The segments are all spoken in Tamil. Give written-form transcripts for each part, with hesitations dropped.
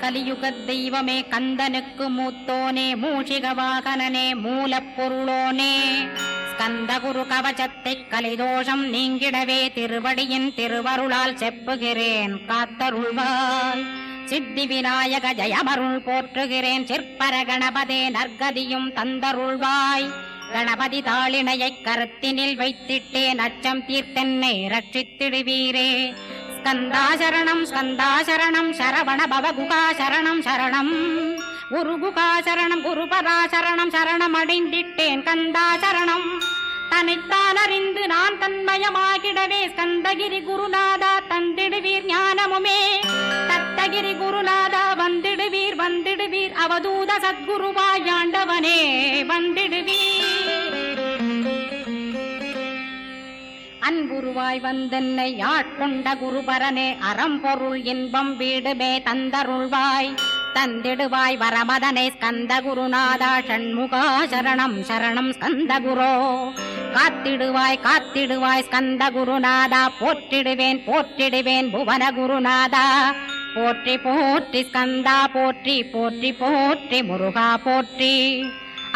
கலியுகத் தெய்வமே கந்தனுக்கு மூத்தோனே மூஷிக வாகனனே மூலப்பொருளோனே ஸ்கந்தகுரு கவசத்தை கலிதோஷம் நீங்கிடவே திருவடியின் திருவருளால் செப்புகிறேன் காத்தருள்வாய். சித்தி விநாயக ஜயமருள் போற்றுகிறேன் சிற்பர கணபதே நற்கதியும் தந்தருள்வாய். கணபதி தாளினையை கருத்தினில் வைத்திட்டேன் அச்சம் தீர்த்தென்னை ரட்சித்திடுவீரே. ஸ்கந்தாசரணம் ஸ்கந்தாசரணம் சரவண பவகுகாசரணம் சரணம் குருகுகாசரணம் குருபராசரணம் சரணம் அடைந்திட்டேன் கந்தாசரணம். தன்னைத்தான் அறிந்து நான் தன்மயமாகிடவே ஸ்கந்தகிரி குருநாதா தந்திடுவீர் ஞானமுமே. தத்தகிரி குருநாதா வந்திடுவீர் வந்திடுவீர் அவதூத சத்குருவாயாண்டவனே வந்திடுவீர். அன்புருவாய் வந்தென்னை ஆட்கொண்ட குருபரனே அறம்பொருள் இன்பம் வீடுமே தந்தருள்வாய். தந்திடுவாய் வரமதனை ஸ்கந்த குருநாதா ஷண்முகா சரணம் சரணம் ஸ்கந்த குரோ. காத்திடுவாய் காத்திடுவாய் ஸ்கந்த குருநாதா போற்றிடுவேன் போற்றிடுவேன் புவன குருநாதா. போற்றி போற்றி ஸ்கந்தா போற்றி போற்றி போற்றி முருகா போற்றி.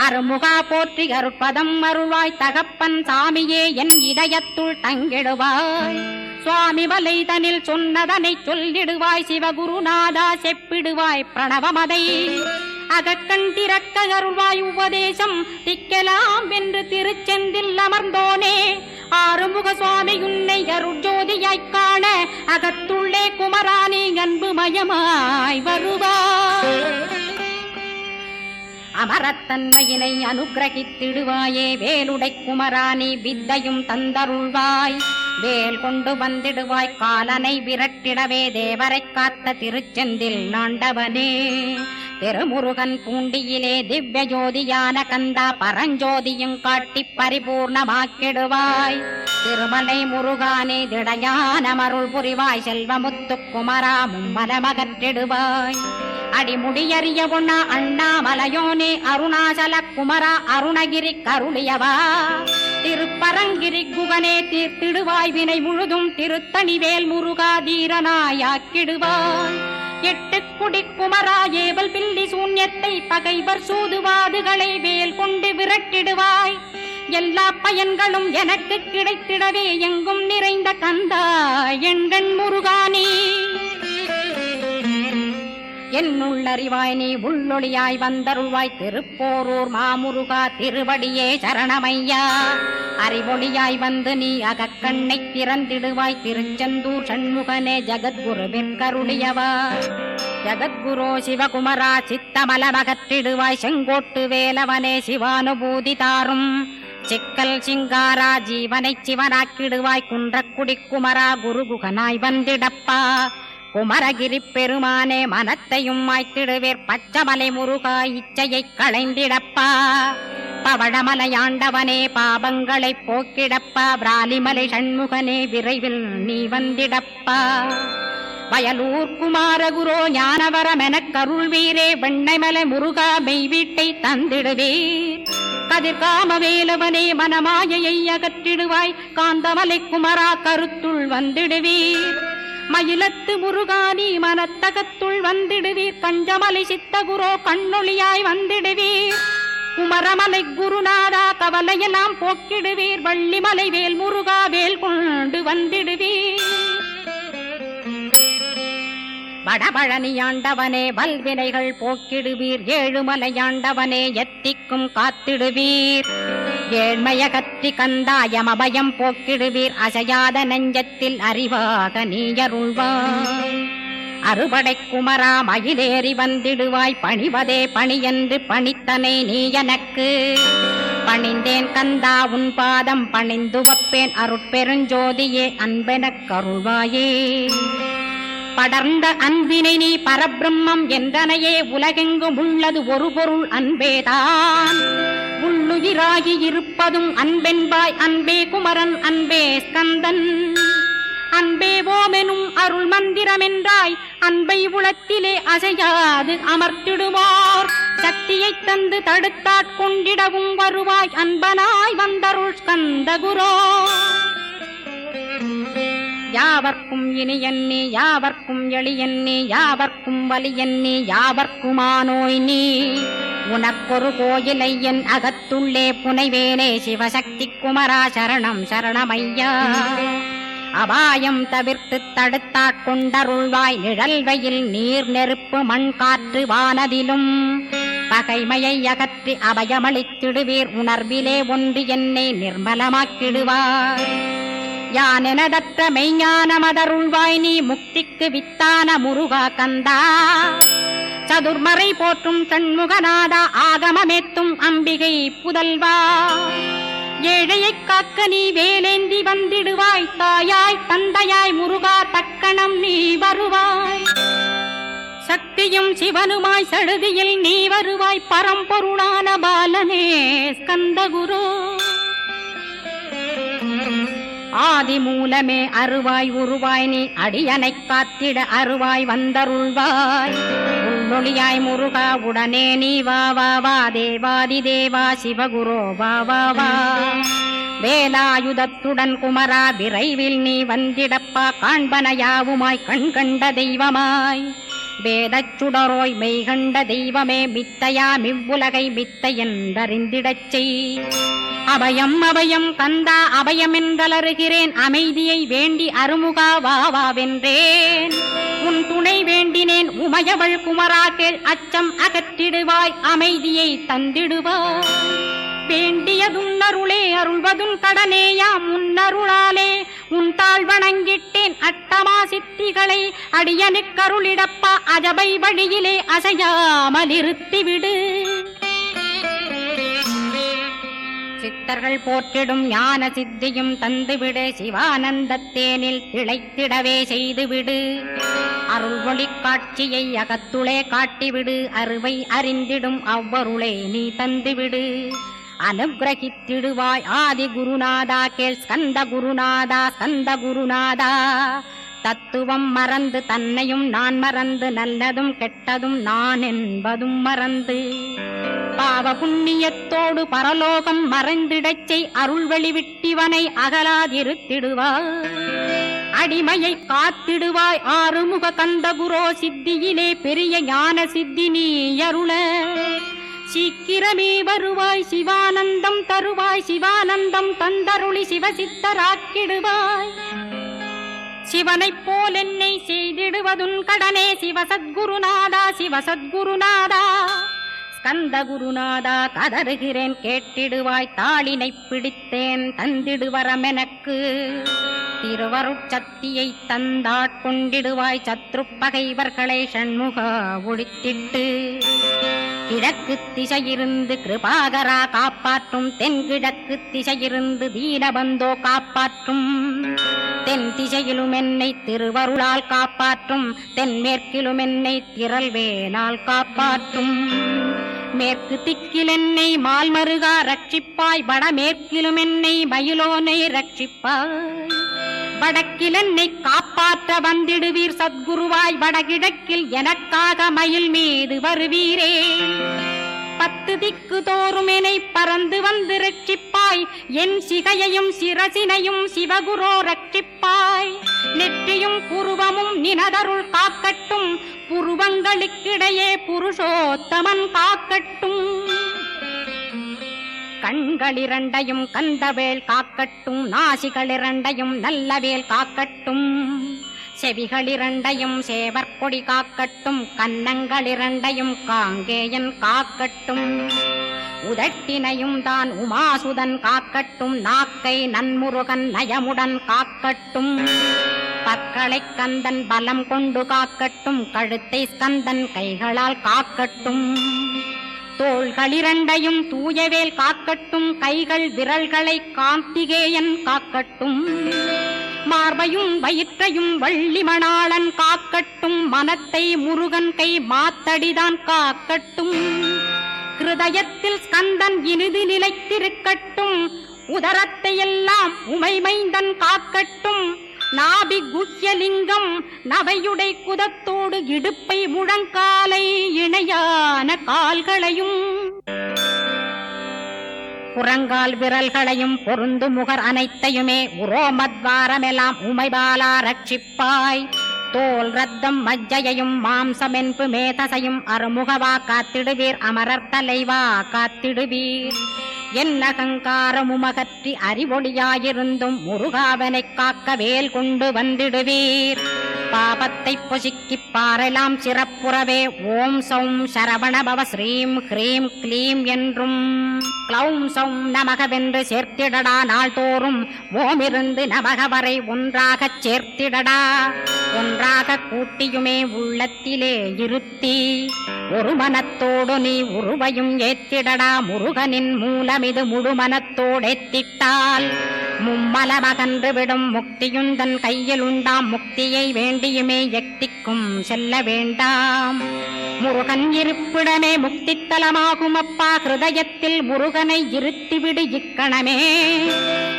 அருமுகா போற்றி அருட்பதம் அருள்வாய் தகப்பன் சாமியே என் இதயத்துள் தங்கிடுவாய். சுவாமி வலைதனில் சொன்னதனை சொல்லிடுவாய் சிவகுருநாதா செப்பிடுவாய் பிரணவமதை. அகக்கண் திறக்க அருள்வாய் உபதேசம் திக்கலாம் என்று திருச்செந்தில் அமர்ந்தோனே. ஆறுமுக சுவாமி உன்னை அருட்ஜோதியாய்க் காண அகத்துள்ளே குமராணி அன்புமயமாய் வருவாய். அமரத்தன்மையினை அனுகிரகித்திடுவாயே வேலுடை குமராணி வித்தையும் தந்தருள்வாய். வேல் கொண்டு வந்திடுவாய் காலனை விரட்டிடவே தேவரை காத்த திருச்செந்தில் நாண்டவனே. திருமுருகன் பூண்டியிலே திவ்ய ஜோதியான கந்தா பரஞ்சோதியும் காட்டி பரிபூர்ணமாக்கிடுவாய். திருமலை முருகானே திடையான மருள் புரிவாய் செல்வமுத்து குமரா மும்மலமகற்றிடுவாய். அடிமுடியறிய உண்ணா அண்ணாமலையோனே அருணாசல குமரா அருணகிரி கருளியவா. திருப்பரங்கிரி குகனே தீர்த்திடுவாய் வினை முழுதும் திருத்தணிவேல் முருகா தீரனாயாக்கிடுவாய். எட்டு குடி குமரா ஏவல் பில்லி சூன்யத்தை பகைவர் சூதுவாதுகளை வேல் கொண்டு விரட்டிடுவாய். எல்லா பயன்களும் எனக்கு கிடைத்திடவே எங்கும் நிறைந்த கந்தா எண்கண் முருகானே. என்னுள்ளறிவாய் நீ உள்ளொளியாய் வந்தருள்வாய் திருப்போரூர் மாமுருகா திருவடியே சரணமையா. அறிவொளியாய் வந்து நீ அகக்கண்ணை திறந்திடுவாய் திருச்செந்தூர் சண்முகனே ஜகத்குருவின் கருளியவா. ஜகத்குரோ சிவகுமரா சித்தமலமகற்றிடுவாய் செங்கோட்டு வேலவனே சிவானுபூதி தாரும். சிக்கல் சிங்காரா ஜீவனை சிவனாக்கிடுவாய் குன்றக்குடி குமரா குருகுகனாய் வந்திடப்பா. குமரகிரி பெருமானே மனத்தையும் மாய்த்திடுவேர் பச்சமலை முருகா இச்சையை களைந்திடப்பா. பவழமலையாண்டவனே பாபங்களை போக்கிடப்பா. பிராலிமலை சண்முகனே விரைவில் நீ வந்திடப்பா. வயலூர் குமாரகுரோ ஞானவரமெனக் கருள்வீரே வெண்ணைமலை முருகா மெய் வீட்டை தந்திடுவீர். கதிர்காம வேலவனே மனமாயையை அகற்றிடுவாய் காந்தமலை குமரா கருத்துள் வந்திடுவீர். மயிலத்து முருகானி மனத்தகத்துள் வந்திடுவீர். கஞ்சமலை சித்தகுரோ கண்ணொளியாய் வந்திடுவீர். குமரமலை குருநாதா கவலையெல்லாம் போக்கிடுவீர். வள்ளிமலை வேல் முருகா வேல் கொண்டு வந்திடுவீர். வடபழனியாண்டவனே வல்வினைகள் போக்கிடுவீர். ஏழுமலையாண்டவனே எத்திக்கும் காத்திடுவீர். ஏழ்மையகற்றி கந்தாயம் அபயம் போக்கிடுவீர். அசையாத நெஞ்சத்தில் அறிவாக நீயருள்வாய். அறுபடை குமரா மயிலேறி வந்திடுவாய். பணிவதே பணியென்று பணித்தனை நீ எனக்கு. பணிந்தேன் கந்தா உன் பாதம் பணிந்து வப்பேன் அருட்பெருஞ்சோதியே அன்பெனக் கருள்வாயே. படர்ந்த அன்பினை நீ பரபிரம்மம் என்றனையே உலகெங்கும் உள்ளது ஒரு பொருள் அன்பேதான். உள்ளுயிராகி இருப்பதும் அன்பென்பாய் அன்பே குமரன் அன்பே ஸ்கந்தன். அன்பே ஓமெனும் அருள் மந்திரமென்றாய் அன்பை உளத்திலே அசையாது அமர்த்திடுவார். சக்தியை தந்து தடுத்தாட்கொண்டிடவும் வருவாய் அன்பனாய் வந்தருள் ஸ்கந்த குரோ. யா யாவர்க்கும் இனியன்னி யாவர்க்கும் எளியன்னி யாவர்க்கும் வலியன்னி யாவர்க்குமானோய் நீ உனக்கொரு கோயிலை என் அகத்துள்ளே புனைவேனே சிவசக்தி குமரா சரணம் சரணமையா அபாயம் தவிர்த்து தடுத்தாட்கொண்டருள்வாய் நிழல்வையில் நீர் நெருப்பு மண் காற்று வானதிலும் பகைமையை அகற்றி அபயமளித்திடுவீர் உணர்விலே ஒன்று என்னை நிர்மலமாக்கிடுவார் யானெனதற்ற மெய்ஞானமதருள்வாய் நீ முக்திக்கு வித்தான முருகா கந்தா சதுர்மறை போற்றும் சண்முகநாதா ஆகமமேத்தும் அம்பிகை புதல்வா ஏழையைக் காக்க நீ வேலேந்தி வந்திடுவாய் தாயாய் தந்தையாய் முருகா தக்கணம் நீ வருவாய் சக்தியும் சிவனுமாய் சடுதியில் நீ வருவாய் பரம்பொருளான பாலனே ஸ்கந்தகுரு ஆதி மூலமே அருவாய் உருவாய் நீ அடியனைக் காத்திட அருவாய் வந்தருள்வாய் உள்ளொளியாய் முருகா உடனே நீ வா வா வா தேவாதி தேவா சிவகுரோ வா வா வா வேலாயுதத்துடன் குமரா விரைவில் நீ வந்திடப்பா காண்பன யாவுமாய் கண் கண்ட தெய்வமாய் வேதச் சுடரோய் மெய்கண்ட தெய்வமே மித்தையா மிவ்வுலகை மித்தை என்றறிந்திடச் செய் அபயம் அபயம் கந்தா அபயம் என்றலறுகிறேன் அமைதியை வேண்டி அருமுகா வாவென்றேன் உன் துணை வேண்டினேன் உமையவள் குமரா கேள் அச்சம் அகற்றிடுவாய் அமைதியை தந்திடுவாய் வேண்டியதும் அருளே அருள்வதும் கடனேயா முன்னருளாலே உன் தாழ் வணங்கிட்டேன் அட்டமா சித்திகளை அடியனுக்கருளிடப்பா அஜபை வழியிலே அசையாமல் இருத்திவிடு சித்தர்கள் போற்றிடும் ஞான சித்தியும் தந்துவிடு சிவானந்தத்தேனில் திளைத்திடவே செய்துவிடு அருள் ஒளி காட்சியை அகத்துளே காட்டிவிடு அருவை அறிந்திடும் அவ்வருளே நீ தந்துவிடு அனுகிரகித்திடுவாய் ஆதி குருநாதா கேள் ஸ்கந்த குருநாதா ஸ்கந்த குருநாதா தத்துவம் மறந்து தன்னையும் நான் மறந்து நல்லதும் கெட்டதும் நான் என்பதும் மறந்து பாவ புண்ணியத்தோடு பரலோகம் மறைந்திடச்சை அருள் வெளிவிட்டிவனை அகலாதிருத்திடுவாய் அடிமையை காத்திடுவாய் ஆறுமுக கந்தகுரோ சித்தியிலே பெரிய ஞான சித்தி நீ அருள சீக்கிரமே வருவாய் சிவானந்தம் தருவாய் சிவானந்தம் தந்தருளி சிவசித்தராக்கிடுவாய் சிவனைப் போல் என்னை செய்திடுவதுன் கடனே சிவசத்குருநாதா சிவசத்குருநாதா ஸ்கந்த குருநாதா கதறுகிறேன் கேட்டிடுவாய் தாளினை பிடித்தேன் தந்திடுவரமெனக்கு திருவருட்சக்தியை தந்தாட்கொண்டிடுவாய் சத்ரு பகைவர்களை ஷண்முகா ஒழித்திட்டு கிழக்கு திசையிருந்து கிருபாகரா காப்பாற்றும் தென்கிழக்கு திசையிருந்து தீனபந்தோ காப்பாற்றும் தென் திசையிலும் என்னை திருவருளால் காப்பாற்றும் தென்மேற்கிலும் என்னை திரள்வேலால் காப்பாற்றும் மேற்கு திக்கில் என்னை மால்மருகா ரட்சிப்பாய் வடமேற்கிலும் என்னை மயிலோனை ரட்சிப்பாய் வடக்கில் என்னை காப்பாற்ற வந்திடுவீர் சத்குருவாய் வடகிழக்கில் எனக்காக மயில் மீது வருவீரே 10 திக்கு தோறும் என்னை பறந்து வந்து ரட்சிப்பாய் என் சிகையையும் சிரசினையும் சிவகுரோ ரட்சிப்பாய் நெற்றியும் புருவமும் நினதருள் காக்கட்டும் புருவங்களுக்கிடையே புருஷோத்தமன் காக்கட்டும் கண்களிரண்டையும் கந்தவேல் காக்கட்டும் நாசிகளிரண்டையும் நல்லவேல் காக்கட்டும் செவிகளிரண்டையும் சேவற்கொடி காக்கட்டும் கன்னங்களிரண்டையும் காங்கேயன் காக்கட்டும் உதட்டினையும் தான் உமாசுதன் காக்கட்டும் நாக்கை நன்முருகன் நயமுடன் காக்கட்டும் பற்களை கந்தன் பலம் கொண்டு காக்கட்டும் கழுத்தை ஸ்கந்தன் கைகளால் காக்கட்டும் தோள்களிரண்டையும் தூயவேல் காக்கட்டும் கைகள் விரல்களை கார்த்திகேயன் காக்கட்டும் மார்பையும் வயிற்றையும் வள்ளிமணாளன் காக்கட்டும் மனத்தை முருகன் கை மாத்தடிதான் காக்கட்டும் கிருதயத்தில் ஸ்கந்தன் இனிது நிலைத்திருக்கட்டும் உதரத்தை எல்லாம் உமைமைந்தன் காக்கட்டும் நாபி குஹ்யலிங்கம் நவையுடை குதத்தோடு இடுப்பை முழங்காலை இணையான கால்களையும் புறங்கால் விரல்களையும் பொருந்து முகர் அனைத்தையுமே உரோமத்வாரமெல்லாம் உமைபாலா ரட்சிப்பாய். தோல் ரத்தம் மஜ்ஜையையும் மாம்சமென்பு மேதசையும் அருமுகவா காத்திடுவீர். அமரர் தலைவா காத்திடுவீர். என் அகங்காரமுமகற்றி அறிவொளியாயிருந்தும் முருகாவனைக் காக்க வேல் கொண்டு வந்திடுவீர். பாபத்தை பொசுக்கிப் பாரெலாம் சிறப்புறவே ஓம் சௌம் சரவணபவ ஸ்ரீம் ஹ்ரீம் க்ளீம் என்றும் க்ளௌம் சௌம் நமகவென்று சேர்த்திடடா. நாள்தோறும் ஓமிருந்து நமக வரை ஒன்றாகச் சேர்த்திடடா. ஒன்றாக கூட்டியுமே உள்ளத்திலே இருத்தி ஒரு மனத்தோடு நீ உருவையும் ஏத்திடடா. முருகனின் மூலமிது முழு மனத்தோடேத்திட்டால் மும்மலமகன்று விடும். முக்தியுந்தன் கையில் உண்டாம். முக்தியை வேண்டியுமே எக்திக்கும் செல்ல வேண்டாம். முருகன் இருப்பிடமே முக்தித்தலமாகும் அப்பா. ஹிருதயத்தில் முருகனை இருத்திவிடு இக்கணமே.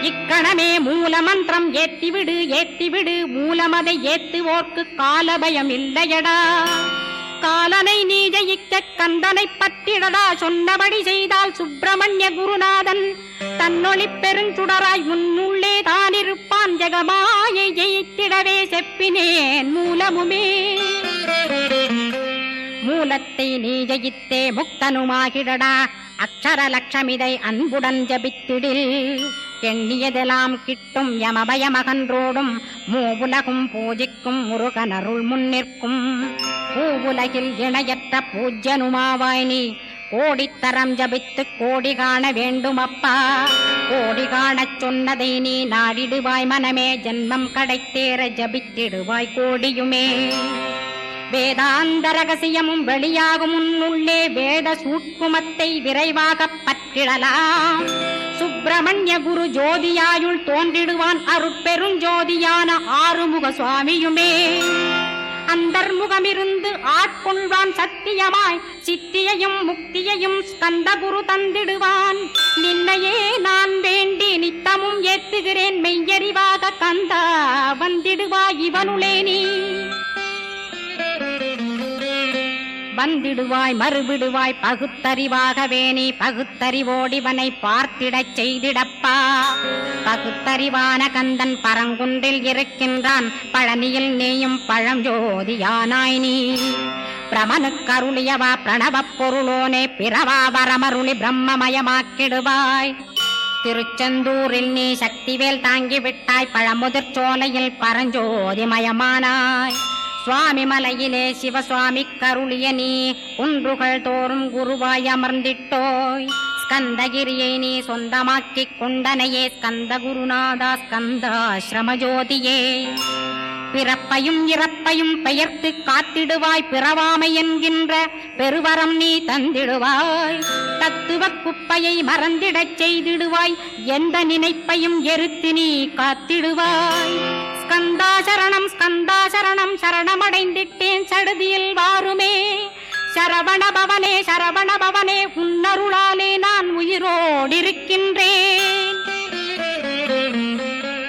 இக்கணமே மூலமந்திரம் ஏத்திவிடு ஏத்திவிடு. மூலமதை ஏத்துவோர்க்கு காலபயம் இல்லையடா. காலனை நீ ஜெயிக்க கந்தனை பற்றிடடா. சொன்னபடி செய்தால் சுப்பிரமணிய குருநாதன் தன்னொளி பெருஞ்சுடராய் முன்னுள்ளே தானிருப்பான். ஜெகமாயை ஜெயித்திடவே செப்பினேன் மூலமுமே. மூலத்தை நீ ஜெயித்தே முக்தனுமாகிடடா. அக்ஷர லட்சமிதை அன்புடன் ஜபித்திடில் எண்ணியதெல்லாம் கிட்டும். யமபயமகன்றோடும் மூவுலகும் பூஜிக்கும் முருகனருள் முன்னிற்கும். பூவுலகில் இணையற்ற பூஜ்யனுமாவாய் நீ. கோடித்தரம் ஜபித்து கோடி காண வேண்டுமப்பா. கோடி காணச் சொன்னதை நீ நாடிடுவாய் மனமே. ஜென்மம் கடைத்தேற ஜபித்திடுவாய் கோடியுமே. வேதாந்த ரகசியமும் வெளியாகும் உன்னுள்ளே. வேத சூட்குமத்தை விரைவாகப் பற்றிடலாம். சுப்பிரமணிய குரு ஜோதியாயுள் தோன்றிடுவான். அருட்பெருஞ்சோதியான ஆறுமுக சுவாமியுமே. அந்தர்முகமிருந்து ஆட்கொள்வான் சத்தியமாய். சித்தியையும் முக்தியையும் ஸ்கந்த குரு தந்திடுவான். நின்னையே நான் வேண்டி நித்தமும் ஏத்துகிறேன் மெய்யறிவாக. கந்தா வந்திடுவாய் இவனுளே நீ. வந்திடுவாய் மறுவிடுவாய் பகுத்தறிவாகவே நீ. பகுத்தறிவோடிவனை பார்த்திடச் செய்திடப்பா. பகுத்தறிவான கந்தன் பரங்குன்றில் இருக்கின்றான். பழனியில் நீயும் பழஞ்சோதியானாய் நீ. பிரமனுக்கருளியவா பிரணவப் பொருளோனே. பிறவா வரமருளி பிரம்மமயமாக்கிடுவாய். திருச்செந்தூரில் நீ சக்திவேல் தாங்கிவிட்டாய். பழமுதிர் சோலையில் பரஞ்சோதிமயமானாய். சுவாமி மலையிலே சிவசுவாமி கருளிய நீ. குன்றுகள் தோறும் குருவாய் அமர்ந்திட்டோய். ஸ்கந்தகிரியை நீ சொந்தமாக்கிக் கொண்டனையே. ஸ்கந்த குருநாதா ஸ்கந்தாஸ்ரமஜோதியே. பிறப்பையும் இறப்பையும் பெயர்த்து காத்திடுவாய். பிறவாமை என்கின்ற பெருவரம் நீ தந்திடுவாய். தத்துவ குப்பையை மறந்திடச் செய்திடுவாய். எந்த நினைப்பையும் எரித்து நீ காத்திடுவாய். ஸ்கந்தா சரணம் ஸ்கந்தா சரணம். சரணமடைந்திட்டேன் சடுதியில் வாருமே. சரவண பவனே சரவண பவனே. உன்னருளாலே நான் உயிரோடிருக்கின்றேன்.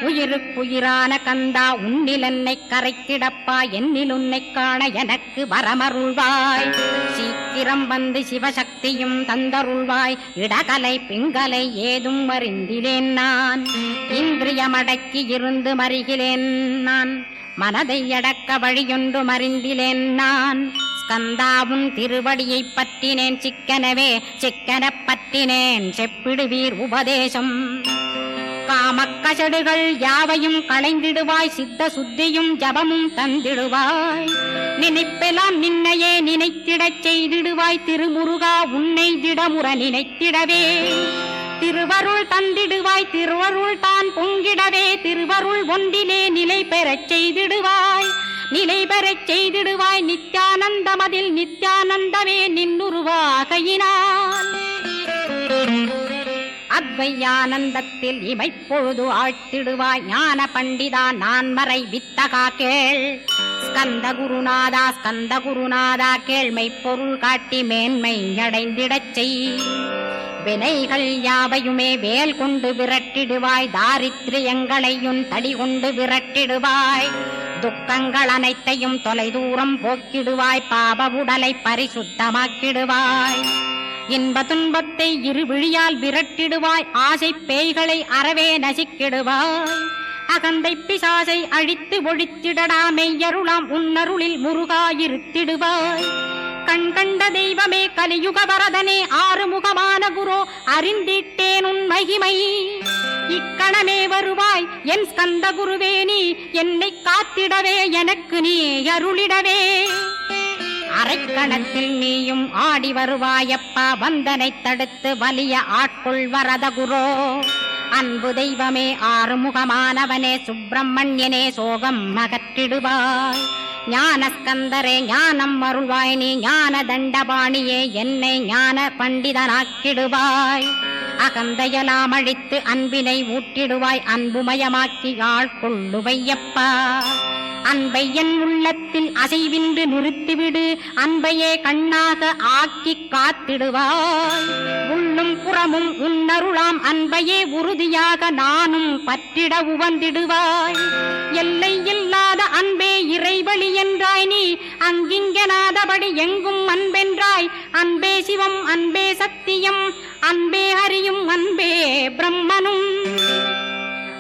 உயிருக்குயிரான கந்தா உன்னில் என்னை கரைத்திடப்பா. என்னில் உன்னை காண எனக்கு வரமருள்வாய். சீக்கிரம் வந்து சிவசக்தியும் தந்தருள்வாய். இடகலை பிங்கலை ஏதும் அறிந்திலேன் நான். இந்திரியமடக்கி இருந்து மறிகிலேன் நான். மனதை அடக்க வழியொன்று மறிந்திலேன் நான். ஸ்கந்தாவும் திருவடியை பற்றினேன் சிக்கனவே. சிக்கனப் பற்றினேன் செப்பிடுவீர் உபதேசம். காமக்கசடுகள் யாவையும் களைந்திடுவாய். சித்த சுத்தியும் ஜபமும் தந்திடுவாய். நினைப்பெல்லாம் நின்னையே நினைத்திடச் செய்திடுவாய். திருமுருகா உன்னை திடமுற நினைத்திடவே திருவருள் தந்திடுவாய். திருவருள் தான் பொங்கிடவே திருவருள் ஒன்றிலே நிலை பெறச் செய்திடுவாய். நிலை பெறச் செய்திடுவாய். நித்யானந்தமதில் நித்யானந்தமே நின்னுருவாகையினால். அத்வையானந்தத்தில் இமைப்பொழுது ஆழ்த்திடுவாய். ஞான பண்டிதா நான் மறை வித்தகா கேள். ஸ்கந்த குருநாதா கேள்மை பொருள் காட்டி மேன்மை அடைந்திடச் செய். வினைகள் யாவையுமே வேல் கொண்டு விரட்டிடுவாய். தாரித்ரியங்களையும் தடி கொண்டு விரட்டிடுவாய். துக்கங்கள் அனைத்தையும் தொலை தூரம் போக்கிடுவாய். பாப உடலை பரிசுத்தமாக்கிடுவாய். இன்ப துன்பத்தை இருவிழியால் விரட்டிடுவாய், ஆசை பேய்களை அறவே நசிக்கிடுவாய். அகந்தை பிசாசை அழித்து ஒழித்திடடா, மெய்யருளாம் உன்னருளில் முருகாயிருத்திடுவாய். கண் கண்ட தெய்வமே கலியுக வரதனே, ஆறுமுகமான குரோ அறிந்திட்டேன் உன் மகிமை. இக்கணமே வருவாய் என் ஸ்கந்த குருவே, நீ என்னை காத்திடவே எனக்கு நீ அருளிடவே. அரைக்கணத்தில் நீயும் ஆடி வருவாயப்பா, வந்தனை தடுத்து வலிய ஆட்கொள் வரத குரோ. அன்பு தெய்வமே ஆறுமுகமானவனே, சுப்பிரமணியனே சோகம் அகற்றிடுவாய். ஞானஸ்கந்தரே ஞானம் அருள்வாய், நீ ஞான தண்டபாணியே என்னை ஞான பண்டிதனாக்கிடுவாய். அகந்தையலாம் அழித்து அன்பினை ஊட்டிடுவாய், அன்புமயமாக்கி ஆட்கொள்ளுவையப்பா. அன்பை என் உள்ளத்தில் அசைவின்று நிறுத்திவிடு, அன்பையே கண்ணாக ஆக்கி காத்திடுவாய். உள்ளும் புறமும் உன்னருளாம் அன்பையே உறுதியாக நானும் பற்றிட உவந்திடுவாய். எல்லை இல்லாத அன்பே இறைவழி என்றாய் நீ, அங்கிங்கனாதபடி எங்கும் அன்பென்றாய். அன்பே சிவம் அன்பே சத்தியம் அன்பே ஹரியும் அன்பே பிரம்மனும்.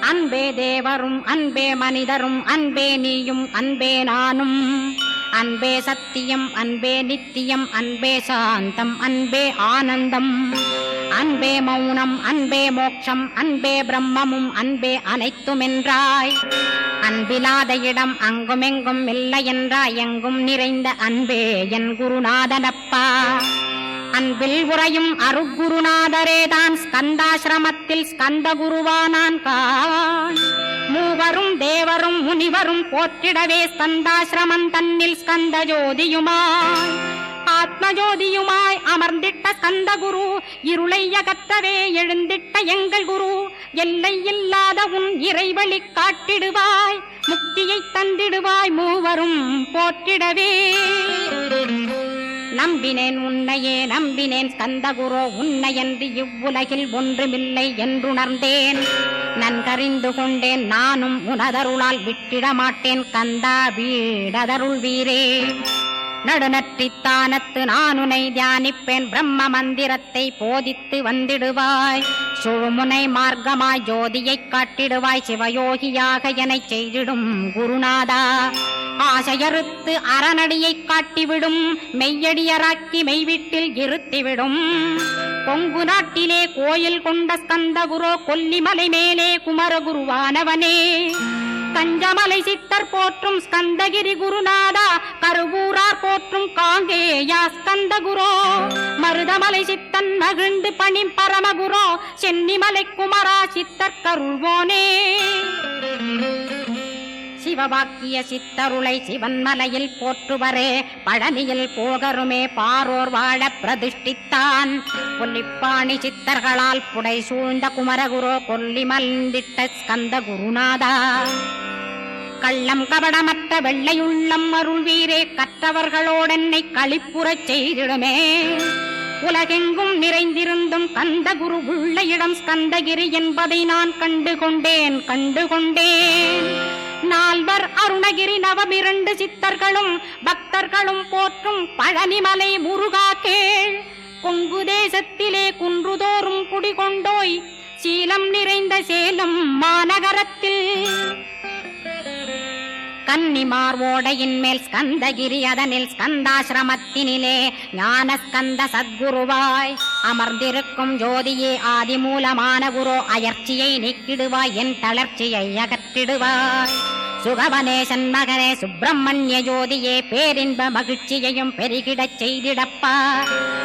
அன்பே தேவரும் அன்பே மனிதரும் அன்பே நீயும் அன்பே நானும். அன்பே சத்தியம் அன்பே நித்தியம் அன்பே சாந்தம் அன்பே ஆனந்தம். அன்பே மௌனம் அன்பே மோட்சம் அன்பே பிரம்மமும் அன்பே அனைத்துமென்றாய். அன்பிலாத இடம் அங்குமெங்கும் இல்லை என்றாய், எங்கும் நிறைந்த அன்பே என் குருநாதனப்பா. அன்பில் உறையும் அருகுருநாதரேதான் ஸ்கந்தாசிரமத்தில் ஸ்கந்த குருவானான் கான். மூவரும் தேவரும் முனிவரும் போற்றிடவே ஸ்கந்தாசிரமம் தன்னில் ஸ்கந்த ஜோதியுமாய் ஆத்மஜோதியுமாய் அமர்ந்திட்ட ஸ்கந்த குரு. இருளை அகற்றவே எழுந்திட்ட எங்கள் குரு. எல்லை இல்லாத உன் இறைவழி காட்டிடுவாய், முக்தியை தந்திடுவாய் மூவரும் போற்றிடவே. நம்பினேன் உன்னையே நம்பினேன் ஸ்கந்தகுரோ, உன்னையன்று இவ்வுலகில் ஒன்றுமில்லை என்றுணர்ந்தேன். நன்கறிந்து கொண்டேன் நானும் உனதருளால் விட்டிட மாட்டேன் கந்தா வீடதருள் வீரே. நடுநற்றித்தானத்து நான் உனை தியானிப்பேன், பிரம்ம மந்திரத்தை போதித்து வந்திடுவாய். சுழுமுனை மார்க்கமாய் ஜோதியைக் காட்டிடுவாய், சிவயோகியாக எனச் செய்திடும் குருநாதா. ஆசையறுத்து அறநடியை காட்டிவிடும், மெய்யடியராக்கி மெய்வீட்டில் இருத்திவிடும். கொங்கு நாட்டிலே கோயில் கொண்ட ஸ்கந்தகுரோ, கொல்லிமலை மேலே குமரகுருவானவனே. கஞ்சமலை சித்தர் போற்றும் ஸ்கந்தகிரி குருநாதா, கருவூரார் போற்றும் காங்கேயா ஸ்கந்தகுரோ. மருதமலை சித்தன் மகிழ்ந்து பணி பரமகுரோ, சென்னிமலை குமரா சித்தர் கருள்வோனே. சிவவாக்கிய சித்தருளை சிவன்மலையில் போற்றுவரே, பழனியில் போகருமே பாரோர் வாழ பிரதிஷ்டித்தான். கொல்லிப்பாணி சித்தர்களால் புடை சூழ்ந்த குமரகுரோ, கொல்லி மல்ந்திட்ட ஸ்கந்த குருநாதா. கள்ளம் கபடமற்ற வெள்ளையுள்ளம் அருள் வீரே, கற்றவர்களோடென்னை களிப்புறச் செய்திடுமே. உலகெங்கும் நிறைந்திருந்தும் கந்த குரு உள்ள இடம் ஸ்கந்தகிரி என்பதை நான் கண்டுகொண்டேன். நால்வர் அருணகிரி நவமிரண்டு சித்தர்களும் பக்தர்களும் போற்றும் பழனிமலை முருகா கேள். கொங்கு தேசத்திலே குன்றுதோறும் குடிகொண்டோய், சீலம் நிறைந்த சேலம் மாநகரத்தில். கன்னிமார் ஓடையின் மேல் ஸ்கந்தகிரி, அதனில் ஸ்கந்தாசிரமத்தினிலே ஞான ஸ்கந்த சத்குருவாய் அமர்ந்திருக்கும் ஜோதியே ஆதிமூலமான குரு. அயற்சியை நீக்கிடுவாய், என் தளர்ச்சியை அகற்றிடுவாய். சுகவனேசன் மகனே சுப்பிரமணிய ஜோதியே, பேரின்ப மகிழ்ச்சியையும் பெருகிடச் செய்திடப்பா.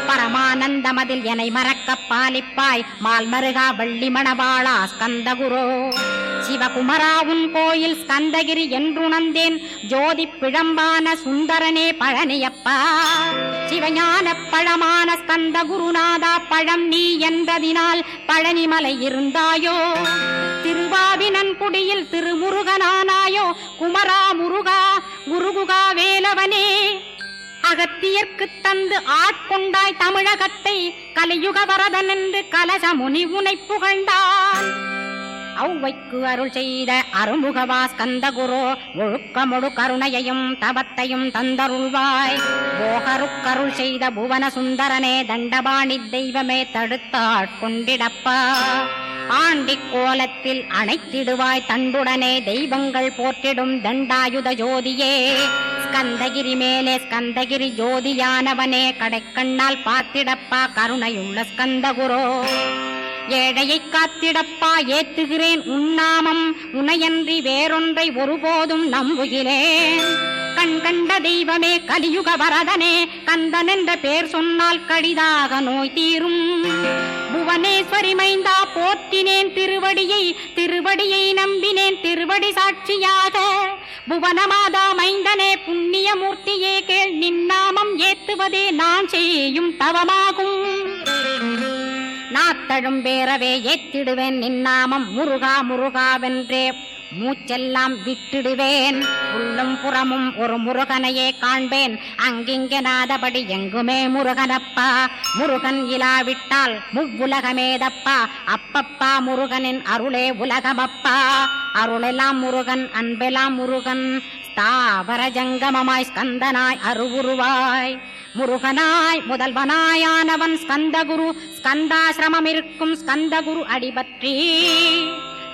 பரமானந்தமதில் என்னை மறக்க பாலிப்பாய், மால்மருகா வள்ளி மணவாளா ஸ்கந்தகுரோ. சிவகுமரா உன் கோயில் ஸ்கந்தகிரி என்றுணர்ந்தேன், ஜோதி பிழம்பான சுந்தரனே பழனியப்பா. சிவஞான பழமான ஸ்கந்த குருநாதா, பழம் நீ என்றதினால் பழனிமலை இருந்தாயோ. திருவாவினன் குடியில் திருமுருகனானாயோ, குமரா முருகா குருகுகா வேலவனே. அகத்தியர்க்கு தந்து ஆட்கொண்டாய் தமிழகத்தை, கலியுக வரதன் என்று கலசமுனி உனை புகழ்ந்தான். ஔவைக்கு அருள் செய்த அருமுகவா ஸ்கந்தகுரு ஒழுக்கமொடு கருணையையும் தவத்தையும் தந்தருள்வாய். போகருக்கருள் செய்த புவன சுந்தரனே தண்டபாணி தெய்வமே தடுத்தாட்கொண்டிடப்பா. ஆண்டி கோலத்தில் அணைத்திடுவாய் தண்டுடனே தெய்வங்கள் போற்றிடும் தண்டாயுத ஜோதியே. ஸ்கந்தகிரி மேலே ஸ்கந்தகிரி ஜோதியானவனே கடைக்கண்ணால் பார்த்திடப்பா கருணையுள்ள ஸ்கந்தகுரோ. ஏழையை காத்திடப்பா ஏத்துகிறேன் உன்னாமம் உனையன்றி வேறொன்றை ஒருபோதும் நம்புகிறேன். கண் கண்ட தெய்வமே கலியுக வரதனே கந்தன் என்ற பேர் சொன்னால் கடிதாக நோய் தீரும். புவனேஸ்வரி மைந்தா போற்றினேன் திருவடியை நம்பினேன் திருவடி சாட்சியாக. புவனமாதா மைந்தனே புண்ணியமூர்த்தியே கேள் நின்னாமம் ஏத்துவதே நான் செய்யும் தவமாகும். நாத்தழும் பேரவே ஏத்திடுவேன் நின்னாமம் முருகா முருகாவென்றே மூச்செல்லாம் விட்டிடுவேன். உள்ளும் புறமும் ஒரு முருகனையே காண்பேன் அங்கிங்கனாதபடி எங்குமே முருகனப்பா. முருகன் இலாவிட்டால் முவ்வுலகமேதப்பா. அப்பப்பா முருகனின் அருளே உலகமப்பா. அருளெல்லாம் முருகன் அன்பெல்லாம் முருகன் ஸ்தாவர ஜங்கமமாய் ஸ்கந்தனாய் அருவுருவாய். முருகனாய் முதல்வனாயானவன் ஸ்கந்தகுரு. ஸ்கந்தாசிரமம் இருக்கும் ஸ்கந்தகுரு அடிபற்றி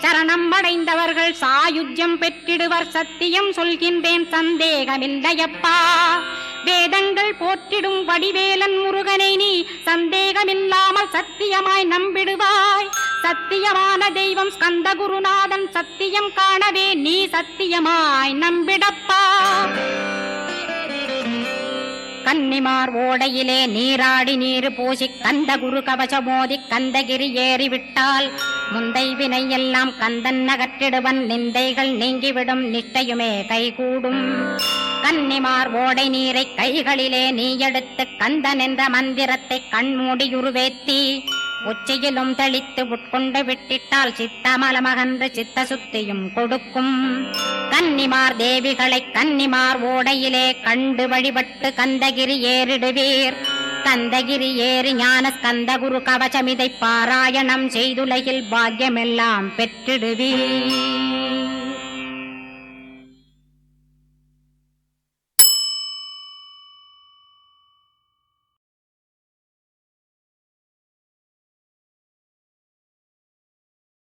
சரணம் அடைந்தவர்கள் சாயுஜ்யம் பெற்றிடுவர். சத்தியம் சொல்கின்றேன் சந்தேகமில்லையப்பா. வேதங்கள் போற்றிடும் வடிவேலன் முருகனை நீ சந்தேகமில்லாமல் சத்தியமாய் நம்பிடுவாய். சத்தியமான தெய்வம் ஸ்கந்தகுருநாதன் சத்தியம் காணவே நீ சத்தியமாய் நம்பிடப்பா. கன்னிமார் ஓடையிலே நீராடி நீர் பூசி கந்தகுரு கவசமோதி கந்தகிரி ஏறிவிட்டால் முந்தை வினை எல்லாம் கந்தன் நகற்றிடுவன். நிந்தைகள் நீங்கிவிடும் நிஷ்டையுமே கைகூடும். கன்னிமார் ஓடை நீரை கைகளிலே நீ எடுத்து கந்தன் என்ற மந்திரத்தை கண்மூடியுருவேத்தி உச்சியிலும் தெளித்து உட்கொண்டு விட்டிட்டால் சித்தமலமகன்று சித்த சுத்தியும் கொடுக்கும். கன்னிமார் தேவிகளை கன்னிமார் ஓடையிலே கண்டு வழிபட்டு கந்தகிரி ஏறிடுவீர். கந்தகிரி ஏறி ஞான ஸ்கந்தகுரு கவசமிதை பாராயணம் செய்துலகில் பாக்கியமெல்லாம் பெற்றிடுவீர்.